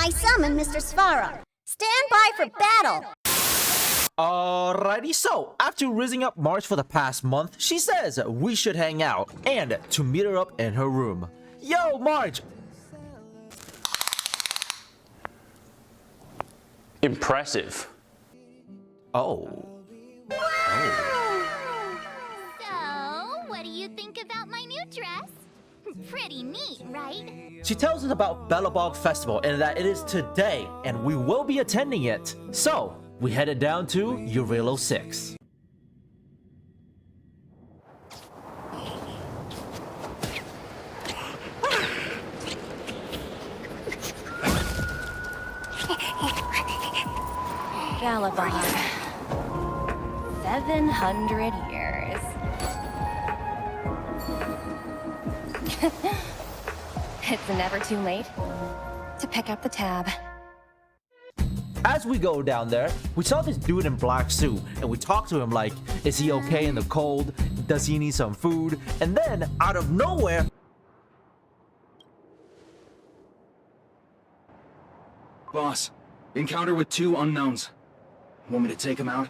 I summon Mr. Svara. Stand by for battle. Alrighty, so after raising up March for the past month, she says we should hang out and to meet her up in her room. Yo, March! Impressive. Oh. So, what do you think about my new dress? Pretty neat, right? She tells us about Belobog Festival and that it is today and we will be attending it. So, we headed down to Jarilo 6. Galabog. 700 years. It's never too late to pick up the tab. As we go down there, we saw this dude in black suit and we talked to him like, is he okay in the cold? Does he need some food? And then, out of nowhere, Boss, encounter with 2 unknowns. Want me to take them out?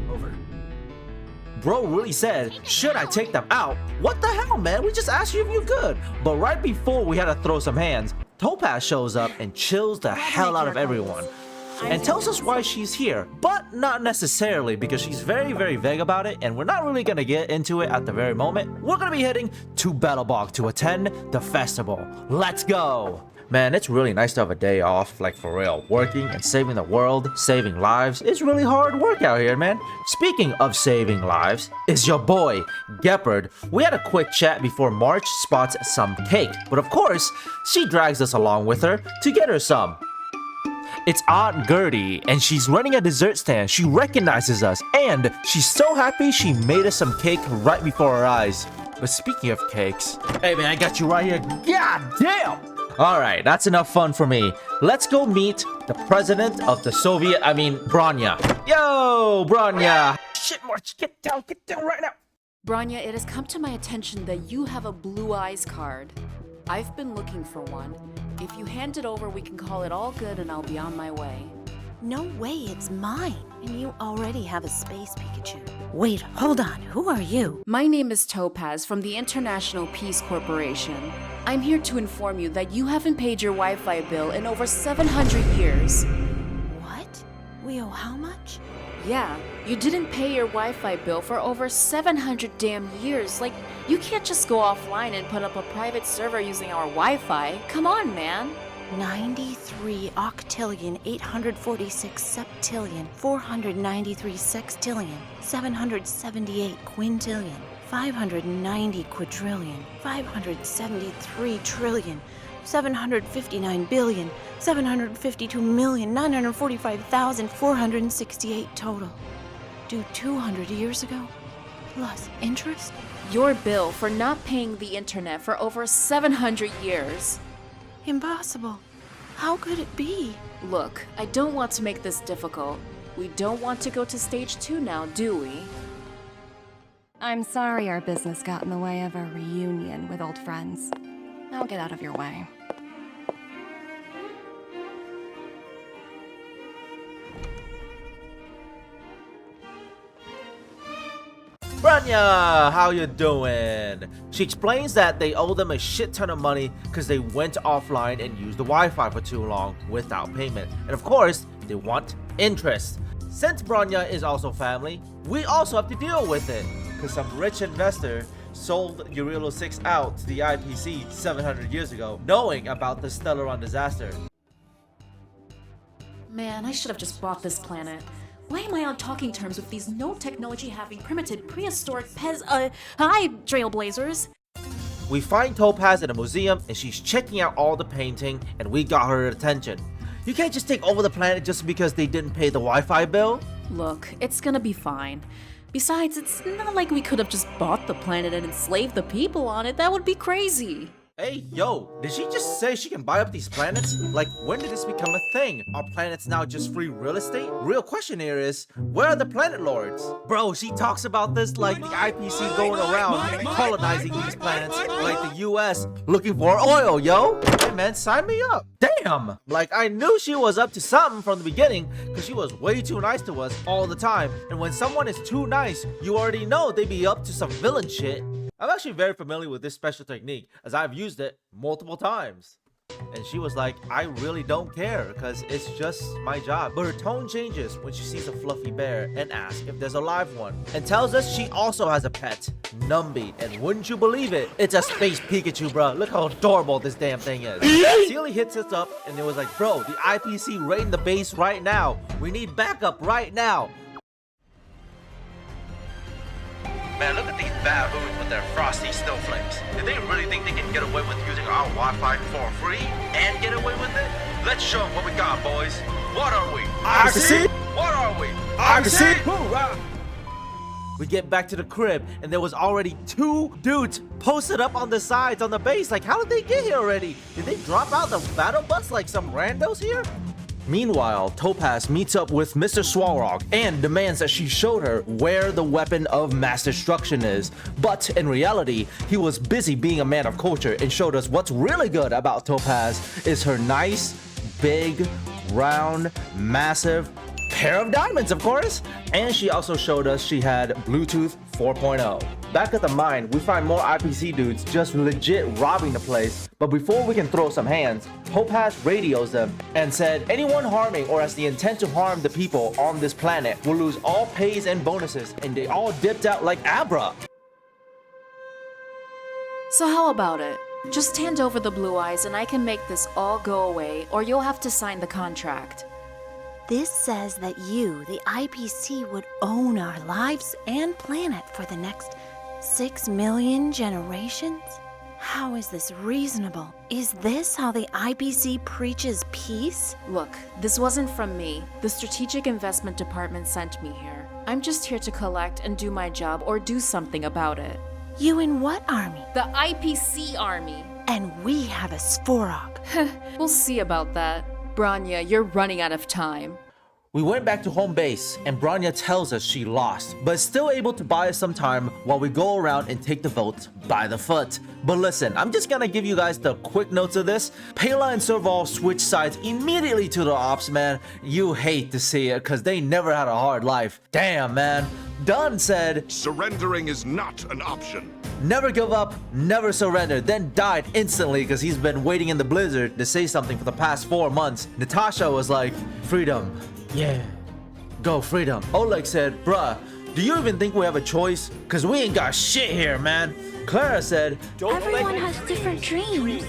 Over. bro really said, should I take them out? What the hell, man? We just asked you if you're good. But right before we had to throw some hands, Topaz shows up and chills the hell out of everyone. And tells us why she's here, but not necessarily because she's very, very vague about it, and we're not really gonna get into it at the very moment. We're gonna be heading to Belobog to attend the festival. Let's go! Man, it's really nice to have a day off, like for real. Working and saving the world, saving lives, it's really hard work out here, man. Speaking of saving lives, is your boy, Gepard. We had a quick chat before March spots some cake, but of course, she drags us along with her to get her some. It's Aunt Gertie, and she's running a dessert stand. She recognizes us, and she's so happy she made us some cake right before our eyes. But speaking of cakes, hey man, I got you right here. God damn! Alright, that's enough fun for me. Let's go meet the president of the Bronya. Yo, Bronya! Shit, March, get down right now! Bronya, it has come to my attention that you have a Blue Eyes card. I've been looking for one. If you hand it over, we can call it all good and I'll be on my way. No way, it's mine. And you already have a space Pikachu. Wait, hold on. Who are you? My name is Topaz from the International Peace Corporation. I'm here to inform you that you haven't paid your Wi-Fi bill in over 700 years. What? We owe how much? Yeah, you didn't pay your Wi-Fi bill for over 700 damn years. Like, you can't just go offline and put up a private server using our Wi-Fi. Come on, man. 93 octillion, 846 septillion, 493 sextillion, 778 quintillion, 590 quadrillion, 573 trillion, 759 billion, 752,945,468 total. Due 200 years ago, plus interest? Your bill for not paying the internet for over 700 years. Impossible. How could it be? Look, I don't want to make this difficult. We don't want to go to stage 2 now, do we? I'm sorry our business got in the way of our reunion with old friends. I'll get out of your way. Bronya, how you doing? She explains that they owe them a shit ton of money because they went offline and used the Wi-Fi for too long without payment. And of course, they want interest. Since Bronya is also family, we also have to deal with it because some rich investor sold Jarilo 6 out to the IPC 700 years ago, knowing about the Stellaron disaster. Man, I should have just bought this planet. Why am I on talking terms with these no-technology-having primitive prehistoric hi, Trailblazers! We find Topaz in a museum and she's checking out all the painting and we got her attention. You can't just take over the planet just because they didn't pay the Wi-Fi bill? Look, it's gonna be fine. Besides, it's not like we could have just bought the planet and enslaved the people on it. That would be crazy. Hey, yo, did she just say she can buy up these planets? Like, when did this become a thing? Are planets now just free real estate? Real question here is, where are the planet lords? Bro, she talks about this like the IPC going around colonizing these planets like the US looking for oil, yo. Hey man, sign me up. Damn. damn! Like, I knew she was up to something from the beginning because she was way too nice to us all the time. And when someone is too nice, you already know they be up to some villain shit. I'm actually very familiar with this special technique as I've used it multiple times. And she was like, I really don't care because it's just my job. But her tone changes when she sees a fluffy bear and asks if there's a live one. And tells us she also has a pet, Numby. And wouldn't you believe it, it's a space Pikachu, bro. Look how adorable this damn thing is. Sealy hits us up and it was like, bro, the IPC raiding the base right now. We need backup right now. Man, look at these baboons with their frosty snowflakes. Do they really think they can get away with using our Wi-Fi for free and get away with it? Let's show them what we got, boys. What are we? IPC? What are we? IPC? Hoorah! We get back to the crib and there was already 2 dudes posted up on the sides on the base. Like, how did they get here already? Did they drop out the battle bus like some randos here? Meanwhile, Topaz meets up with Mr. Swarog and demands that she showed her where the weapon of mass destruction is. But in reality, he was busy being a man of culture and showed us what's really good about Topaz is her nice, big, round, massive pair of diamonds, of course. And she also showed us she had Bluetooth 4.0. Back at the mine, we find more IPC dudes just legit robbing the place. But before we can throw some hands, Topaz radios them and said anyone harming or has the intent to harm the people on this planet will lose all pays and bonuses, and they all dipped out like Abra. So how about it? Just hand over the blue eyes and I can make this all go away, or you'll have to sign the contract. This says that you, the IPC, would own our lives and planet for the next 6 million generations? How is this reasonable? Is this how the IPC preaches peace? Look, this wasn't from me. The Strategic Investment Department sent me here. I'm just here to collect and do my job or do something about it. You in what army? The IPC army. And we have a Svorog. We'll see about that. Branya, you're running out of time. We went back to home base and Branya tells us she lost, but is still able to buy us some time while we go around and take the vote by the foot. But listen, I'm just gonna give you guys the quick notes of this. Pela and Serval switch sides immediately to the ops, man. You hate to see it because they never had a hard life. Damn, man. Dunn said, surrendering is not an option. Never give up, never surrender, then died instantly because he's been waiting in the blizzard to say something for the past 4 months. Natasha was like, freedom. Yeah, go freedom. Oleg said, bruh, do you even think we have a choice? Cause we ain't got shit here, man. Clara said, everyone has different dreams.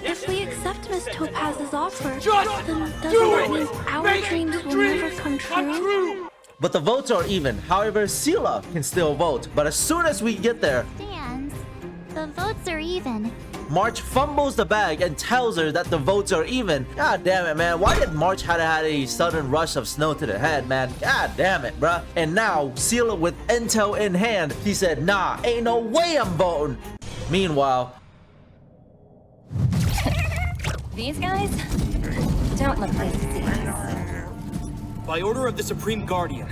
If we accept Miss Topaz's offer, then doesn't that mean our dreams will never come true? But the votes are even. However, Sela can still vote. But as soon as we get there, Stands. The votes are even. March fumbles the bag and tells her that the votes are even. God damn it, man. Why did March had a sudden rush of snow to the head, man? God damn it, bruh. And now, Sela with intel in hand, he said, nah, ain't no way I'm voting. Meanwhile, These guys don't look like thieves. By order of the Supreme Guardian,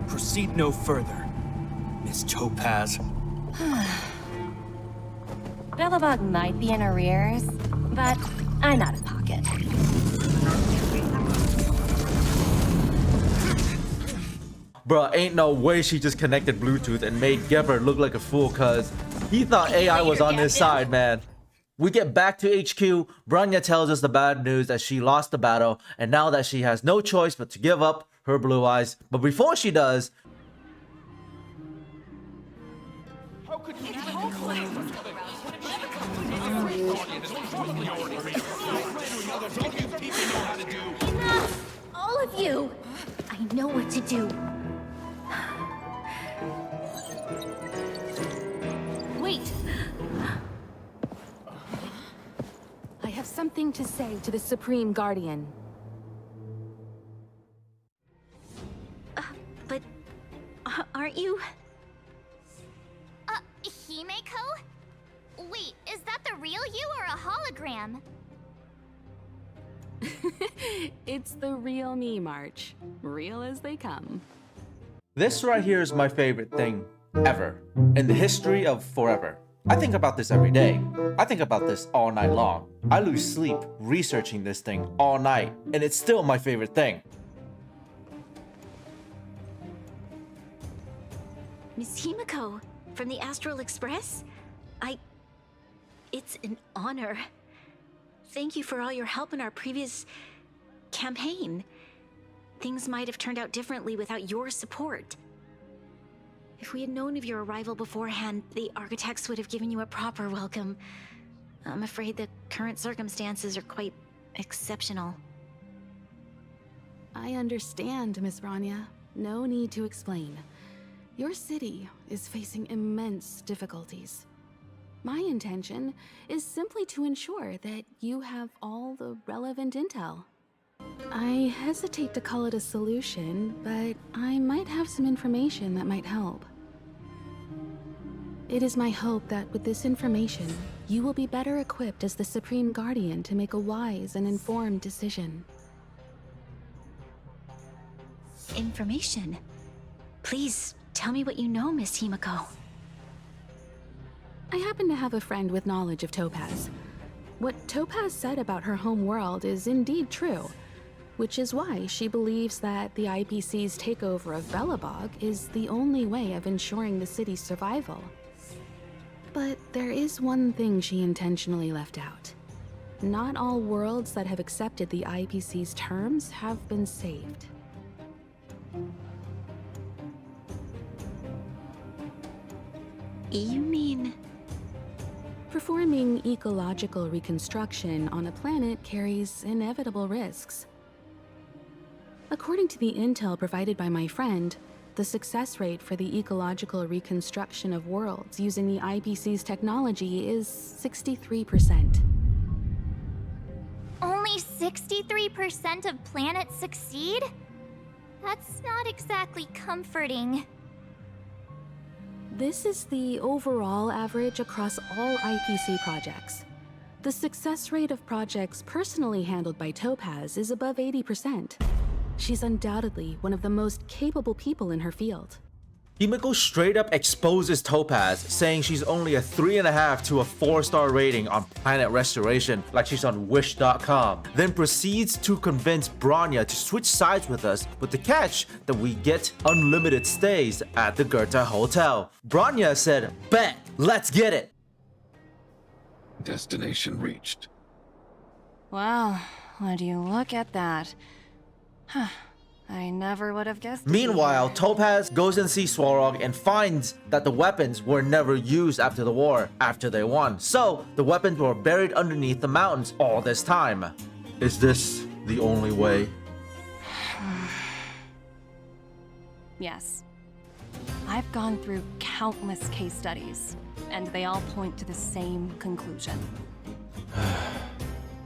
proceed no further. Miss Topaz. Billabug might be in arrears, but I'm out of pocket. bruh, ain't no way she just connected Bluetooth and made Gebert look like a fool cause he thought AI was on his side, man. We get back to HQ. Branya tells us the bad news that she lost the battle and now that she has no choice but to give up her blue eyes. But before she does, Enough! All of you! I know what to do. Wait! I have something to say to the Supreme Guardian. But aren't you? Himeko? Wait, is that the real you or a hologram? It's the real me, March. Real as they come. this right here is my favorite thing ever in the history of forever. I think about this every day. I think about this all night long. I lose sleep researching this thing all night, and it's still my favorite thing. Miss Himiko, from the Astral Express? It's an honor. Thank you for all your help in our previous campaign. Things might have turned out differently without your support. If we had known of your arrival beforehand, the architects would have given you a proper welcome. I'm afraid the current circumstances are quite exceptional. I understand, Miss Rania. No need to explain. Your city is facing immense difficulties. My intention is simply to ensure that you have all the relevant intel. I hesitate to call it a solution, but I might have some information that might help. It is my hope that with this information, you will be better equipped as the Supreme Guardian to make a wise and informed decision. Information? Please, tell me what you know, Miss Himiko. I happen to have a friend with knowledge of Topaz. What Topaz said about her home world is indeed true, which is why she believes that the IPC's takeover of Belobog is the only way of ensuring the city's survival. But there is one thing she intentionally left out. Not all worlds that have accepted the IPC's terms have been saved. You mean... Performing ecological reconstruction on a planet carries inevitable risks. According to the intel provided by my friend, the success rate for the ecological reconstruction of worlds using the IPC's technology is 63%. Only 63% of planets succeed? That's not exactly comforting. This is the overall average across all IPC projects. The success rate of projects personally handled by Topaz is above 80%. She's undoubtedly one of the most capable people in her field. Himiko straight up exposes Topaz, saying she's only a 3.5 to a 4-star rating on planet restoration, like she's on Wish.com. Then proceeds to convince Bronya to switch sides with us, with the catch that we get unlimited stays at the Goethe Hotel. Bronya said, "Bet, let's get it." Destination reached. Wow, would you look at that? Huh. I never would have guessed. Meanwhile, Topaz goes and sees Swarog and finds that the weapons were never used after the war, after they won. So, the weapons were buried underneath the mountains all this time. Is this the only way? Yes. I've gone through countless case studies, and they all point to the same conclusion.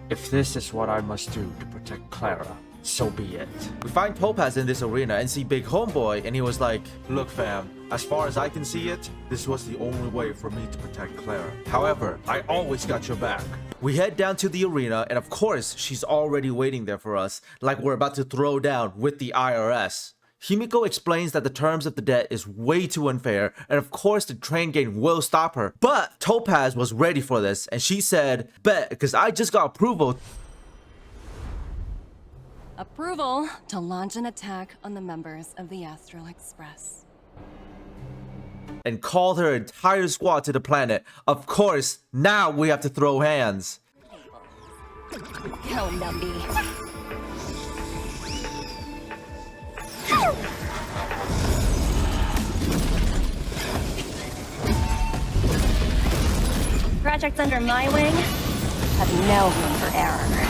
If this is what I must do to protect Clara, so be it. We find Topaz in this arena and see Big Homeboy, and he was like, "Look fam, as far as I can see it, this was the only way for me to protect Clara. However, I always got your back." We head down to the arena, and of course, she's already waiting there for us, like we're about to throw down with the IRS. Himiko explains that the terms of the debt is way too unfair, and of course the train gang will stop her. But Topaz was ready for this, and she said, "Bet, because I just got approval to launch an attack on the members of the Astral Express." And called her entire squad to the planet. Of course, now we have to throw hands. Kill Numby. Projects under my wing have no room for error.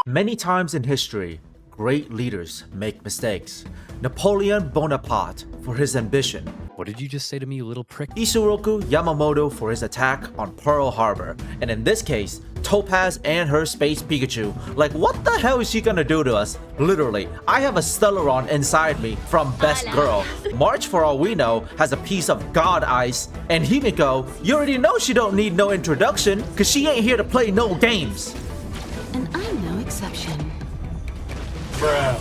Many times in history, great leaders make mistakes. Napoleon Bonaparte for his ambition. What did you just say to me, you little prick? Isuroku Yamamoto for his attack on Pearl Harbor. And in this case, Topaz and her Space Pikachu. Like, what the hell is she gonna do to us? Literally, I have a Stellaron inside me from Best Girl. March, for all we know, has a piece of God Ice. And Himiko, you already know she don't need no introduction, cause she ain't here to play no games. And I'm no exception. Bruh.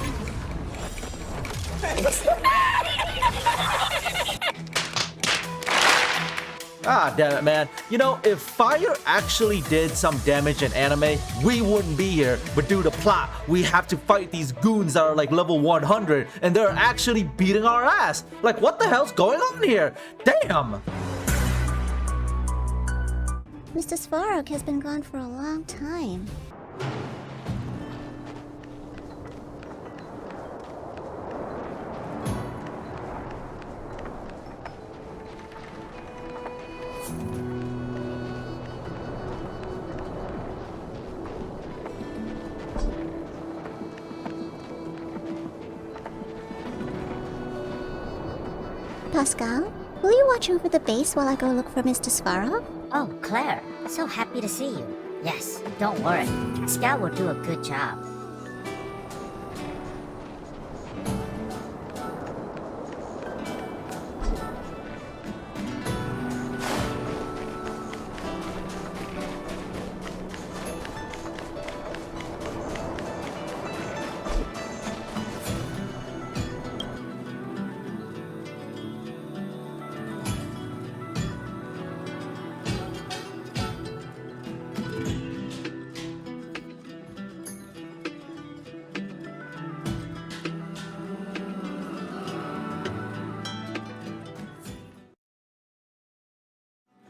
Ah, damn it, man. You know, if fire actually did some damage in anime, we wouldn't be here. But due to plot, we have to fight these goons that are like level 100, and they're actually beating our ass. Like, what the hell's going on here? Damn! Mr. Svarog has been gone for a long time. Pascal, will you watch over the base while I go look for Mr. Svarog? Oh, Claire, so happy to see you. Yes, don't worry. Pascal will do a good job.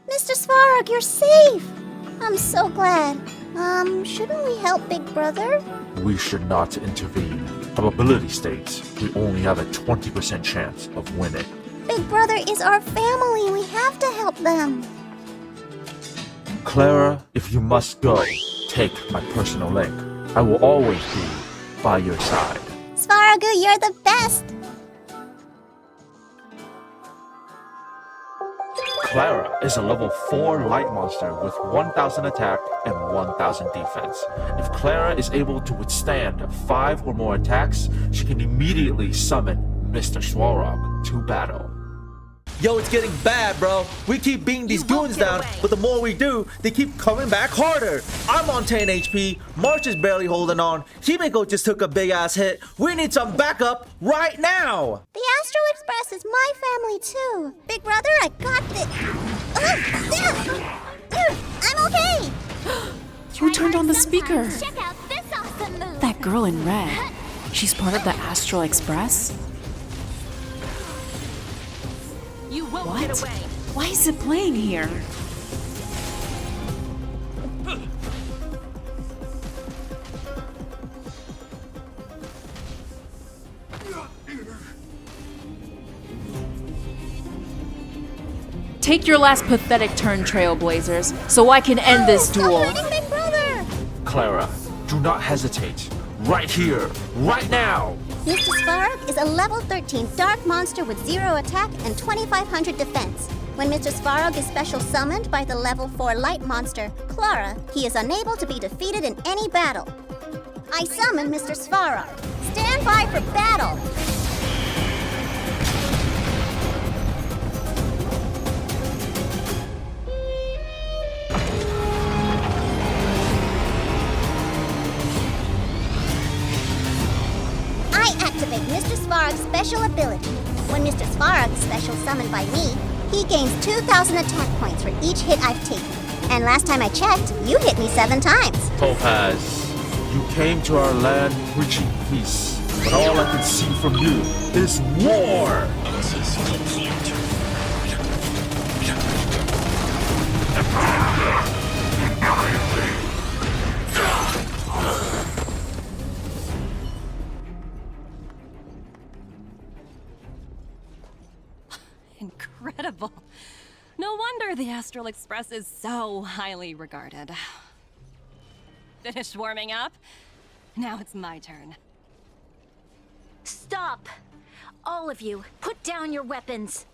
Mr. Svarog, you're safe! I'm so glad. Shouldn't we help Big Brother? We should not intervene. Probability states we only have a 20% chance of winning. Big Brother is our family. We have to help them. Clara, if you must go, take my personal link. I will always be by your side. Svaragu, you're the best! Clara is a level 4 light monster with 1000 attack and 1000 defense. If Clara is able to withstand 5 or more attacks, she can immediately summon Mr. Svarog to battle. Yo, it's getting bad, bro. We keep beating these goons down, but the more we do, they keep coming back harder. I'm on 10 HP, March is barely holding on, Himeko just took a big-ass hit. We need some backup right now! The Astral Express is my family, too. Big Brother, I got this. I'm okay! Who turned on the speaker? Check out this awesome move. That girl in red. She's part of the Astral Express? You won't What? get away. Why is it playing here? Take your last pathetic turn, Trailblazers, so I can end this duel. Big Brother! Clara, do not hesitate. Right here, right now! Mr. Svarog is a level 13 dark monster with 0 attack and 2500 defense. When Mr. Svarog is special summoned by the level 4 light monster, Clara, he is unable to be defeated in any battle. I summon Mr. Svarog. Stand by for battle! I activate Mr. Svarog's special ability. When Mr. Svarog is special summoned by me, he gains 2,000 attack points for each hit I've taken. And last time I checked, you hit me 7 times. Topaz, you came to our land preaching peace, but all I can see from you is war! Incredible. No wonder the Astral Express is so highly regarded. Finished warming up? Now it's my turn. Stop! All of you, put down your weapons.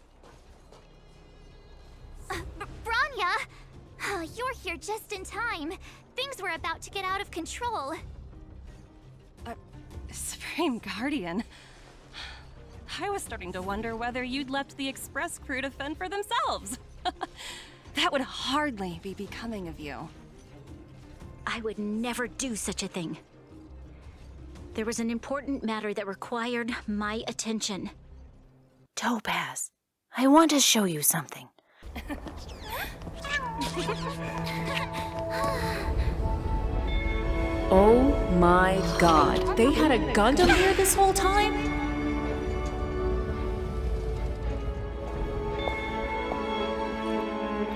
Branya! You're here just in time. Things were about to get out of control. Supreme Guardian. I was starting to wonder whether you'd left the Express crew to fend for themselves. That would hardly be becoming of you. I would never do such a thing. There was an important matter that required my attention. Topaz, I want to show you something. Oh my god, they had a Gundam here this whole time?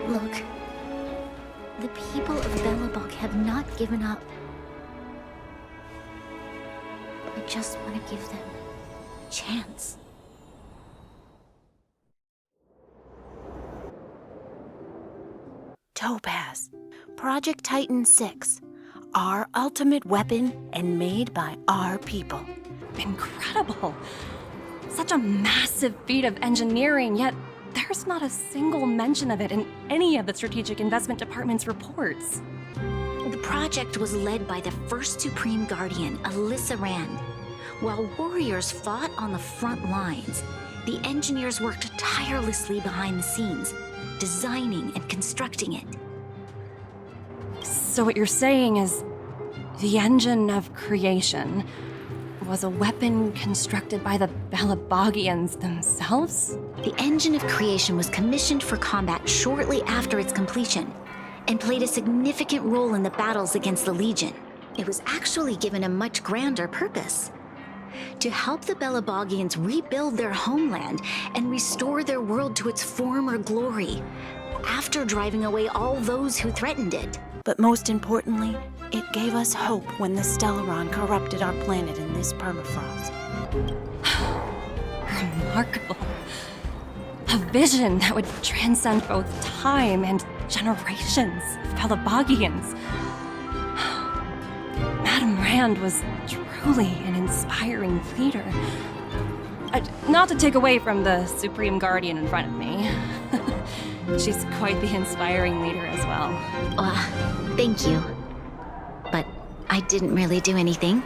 Look, the people of Belobog have not given up. I just want to give them a chance. Topaz, Project Titan 6, our ultimate weapon and made by our people. Incredible! Such a massive feat of engineering, yet there's not a single mention of it in any of the Strategic Investment Department's reports. The project was led by the first Supreme Guardian, Alyssa Rand. While warriors fought on the front lines, the engineers worked tirelessly behind the scenes, designing and constructing it. So what you're saying is the engine of creation was a weapon constructed by the Belabogians themselves? The engine of creation was commissioned for combat shortly after its completion and played a significant role in the battles against the Legion. It was actually given a much grander purpose: to help the Belabogians rebuild their homeland and restore their world to its former glory, after driving away all those who threatened it. But most importantly, it gave us hope when the Stellaron corrupted our planet in this permafrost. Remarkable. A vision that would transcend both time and generations of Belabogians. Madame Rand was truly an inspiring leader. Not to take away from the Supreme Guardian in front of me. She's quite the inspiring leader as well. Thank you. But I didn't really do anything.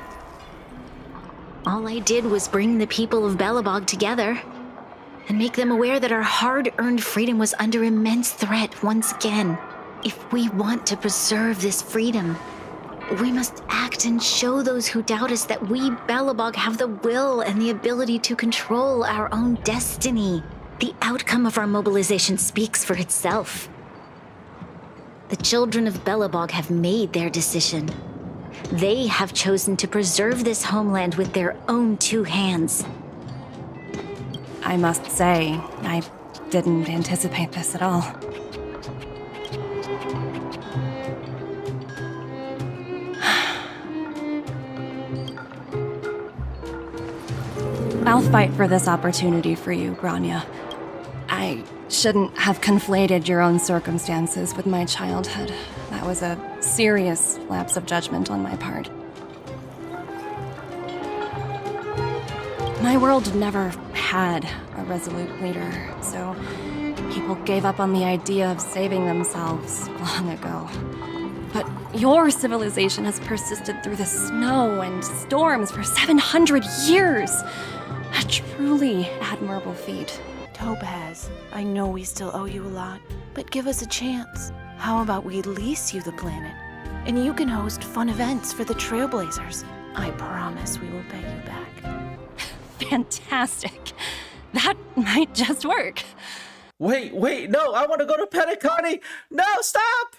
All I did was bring the people of Belobog together and make them aware that our hard-earned freedom was under immense threat once again. If we want to preserve this freedom, we must act and show those who doubt us that we Belobog have the will and the ability to control our own destiny. The outcome of our mobilization speaks for itself. The children of Belobog have made their decision. They have chosen to preserve this homeland with their own two hands. I must say, I didn't anticipate this at all. I'll fight for this opportunity for you, Grania. I shouldn't have conflated your own circumstances with my childhood. That was a serious lapse of judgment on my part. My world never had a resolute leader, so people gave up on the idea of saving themselves long ago. But your civilization has persisted through the snow and storms for 700 years. A truly admirable feat. Topaz, I know we still owe you a lot, but give us a chance. How about we lease you the planet? And you can host fun events for the Trailblazers. I promise we will pay you back. Fantastic. That might just work. Wait, no, I want to go to Penacony. No, stop!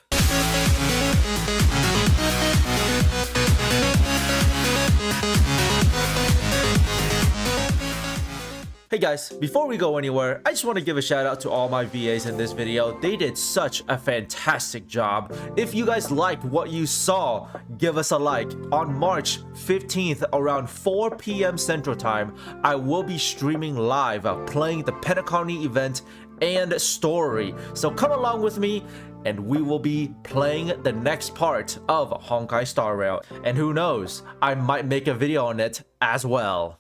Hey guys, before we go anywhere, I just want to give a shout out to all my VAs in this video. They did such a fantastic job. If you guys liked what you saw, give us a like. On March 15th around 4 p.m. Central Time, I will be streaming live playing the Penacony event and story. So come along with me and we will be playing the next part of Honkai Star Rail. And who knows, I might make a video on it as well.